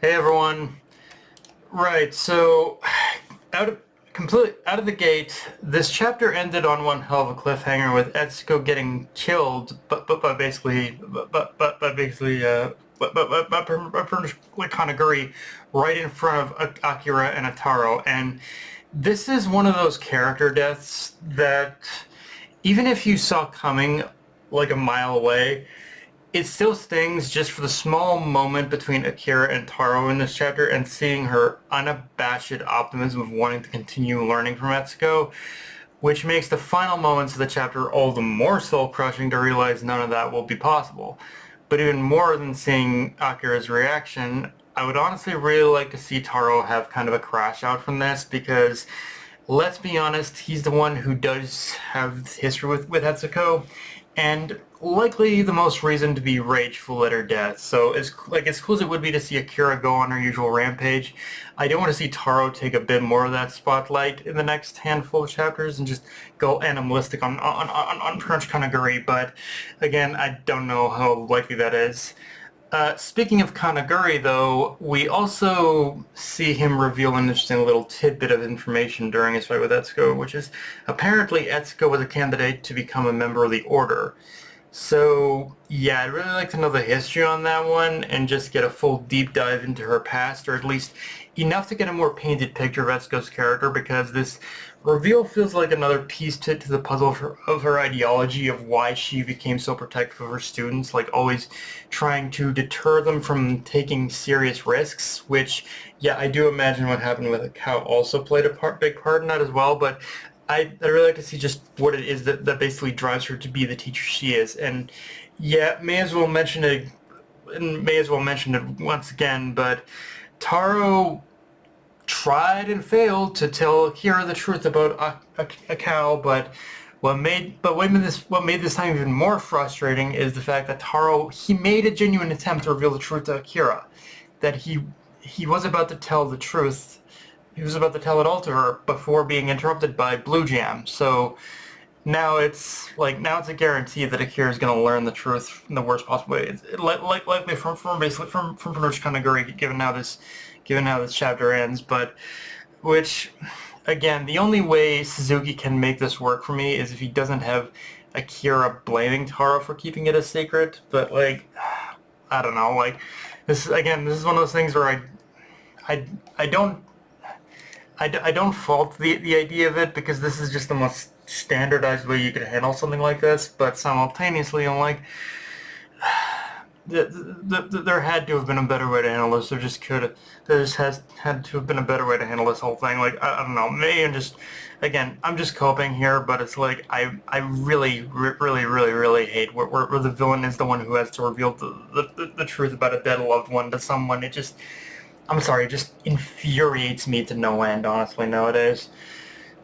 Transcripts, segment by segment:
Hey everyone. Right, so completely out of the gate, this chapter ended on one hell of a cliffhanger with Etsuko getting killed, but basically, but basically, like Kanaguri right in front of Akira and Ataro, and this is one of those character deaths that even if you saw coming like a mile away, it still stings just for the small moment between Akira and Taro in this chapter and seeing her unabashed optimism of wanting to continue learning from Etsuko, which makes the final moments of the chapter all the more soul-crushing to realize none of that will be possible. But even more than seeing Akira's reaction, I would honestly really like to see Taro have kind of a crash out from this because let's be honest, he's the one who does have history with Etsuko, and likely the most reason to be rageful at her death. So as cool as it would be to see Akira go on her usual rampage, I do want to see Taro take a bit more of that spotlight in the next handful of chapters and just go animalistic on Crunch Kanaguri. But again, I don't know how likely that is. Speaking of Kanaguri, though, we also see him reveal an interesting little tidbit of information during his fight with Etsuko, which is apparently Etsuko was a candidate to become a member of the Order. So, yeah, I'd really like to know the history on that one and just get a full deep dive into her past, or at least enough to get a more painted picture of Etsuko's character, because this reveal feels like another piece to the puzzle of her ideology of why she became so protective of her students, like always trying to deter them from taking serious risks, which, yeah, I do imagine what happened with Akao also played a big part in that as well, but I'd really like to see just what it is that basically drives her to be the teacher she is. And yeah, may as well mention it once again, but Taro tried and failed to tell Akira the truth about a cow, but what made this time even more frustrating is the fact that Taro he made a genuine attempt to reveal the truth to Akira, that he was about to tell the truth. He was about to tell it all to her before being interrupted by Blue Jam. So now it's a guarantee that Akira is going to learn the truth in the worst possible way. Likely from Rich Kanaguri, given how this chapter ends. But which, again, the only way Suzuki can make this work for me is if he doesn't have Akira blaming Taro for keeping it a secret. But I don't know. This is one of those things where I I don't I don't fault the idea of it because this is just the most standardized way you could handle something like this, but simultaneously I'm like, there had to have been a better way to handle this. There just has had to have been a better way to handle this whole thing. Like, I don't know, maybe I'm just coping here, but it's like, I really, really hate where the villain is the one who has to reveal the truth about a dead loved one to someone. I'm sorry, it just infuriates me to no end, honestly, nowadays.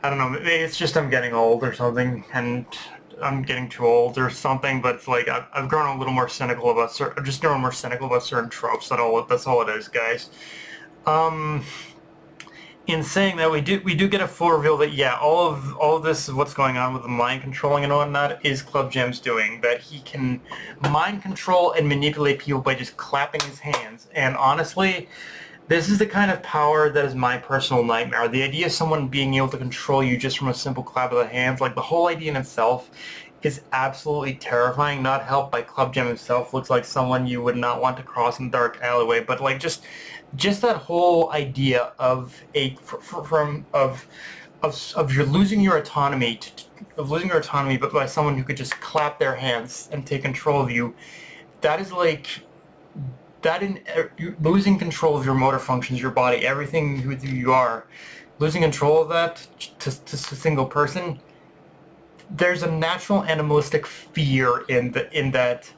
I don't know, maybe it's just I'm getting old or something, and I'm getting too old or something, but it's like I've grown a little more cynical about I'm just growing more cynical about certain tropes. That's all it is, guys. Um, in saying that, we do get a full reveal that yeah, all of this is what's going on with the mind controlling and whatnot is Club Gem's doing. That he can mind control and manipulate people by just clapping his hands. And honestly, this is the kind of power that is my personal nightmare. The idea of someone being able to control you just from a simple clap of the hands, like the whole idea in itself is absolutely terrifying, not helped by Club Gem himself. Looks like someone you would not want to cross in a dark alleyway, but like just that whole idea of of you're losing your autonomy of losing your autonomy but by someone who could just clap their hands and take control of you. That is like that in losing control of your motor functions, your body, everything who you are, losing control of that to a single person. There's a natural animalistic fear in that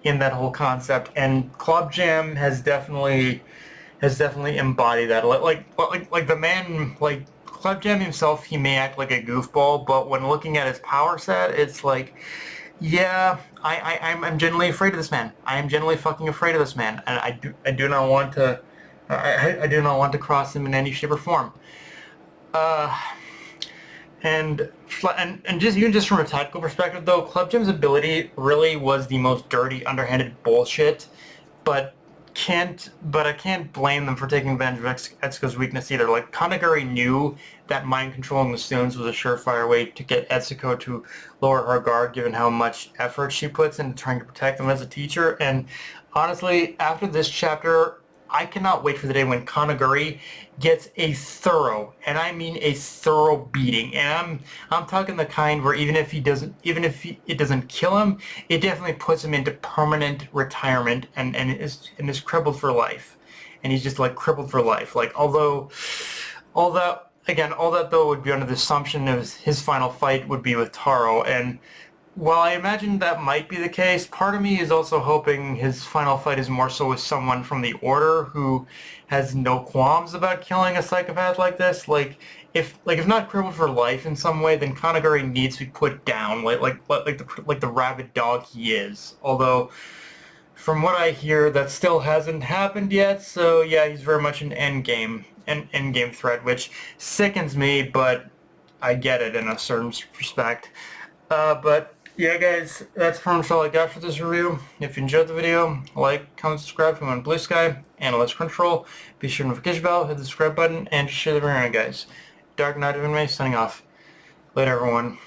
whole concept, and Club Jam has definitely embodied that. Like the man, like Club Jam himself, he may act like a goofball, but when looking at his power set, it's like, yeah, I'm genuinely afraid of this man. I am genuinely fucking afraid of this man, and I do not want to, I do not want to cross him in any shape or form. Uh, and just even just from a tactical perspective, though, Club Jim's ability really was the most dirty, underhanded bullshit. But can't blame them for taking advantage of Etsuko's weakness either. Like, Kanagari knew that mind controlling the stones was a surefire way to get Etsuko to lower her guard, given how much effort she puts into trying to protect them as a teacher. And honestly, after this chapter, I cannot wait for the day when Kanagari gets a thorough, and I mean a thorough beating. And I'm talking the kind where it doesn't kill him, it definitely puts him into permanent retirement and is crippled for life. And he's just like crippled for life. Like, although all that though would be under the assumption of his final fight would be with Taro. And while I imagine that might be the case, part of me is also hoping his final fight is more so with someone from the Order who has no qualms about killing a psychopath like this. If not crippled for life in some way, then Kanagari needs to be put down, like the rabid dog he is. Although, from what I hear, that still hasn't happened yet. So yeah, he's very much an endgame threat, which sickens me, but I get it in a certain respect. But yeah, guys, that's pretty much all I got for this review. If you enjoyed the video, like, comment, subscribe if you want Blue Sky, Analyst Control. Be sure to notification bell, hit the subscribe button, and share the video, guys. Dark Knight of Anime signing off. Later, everyone.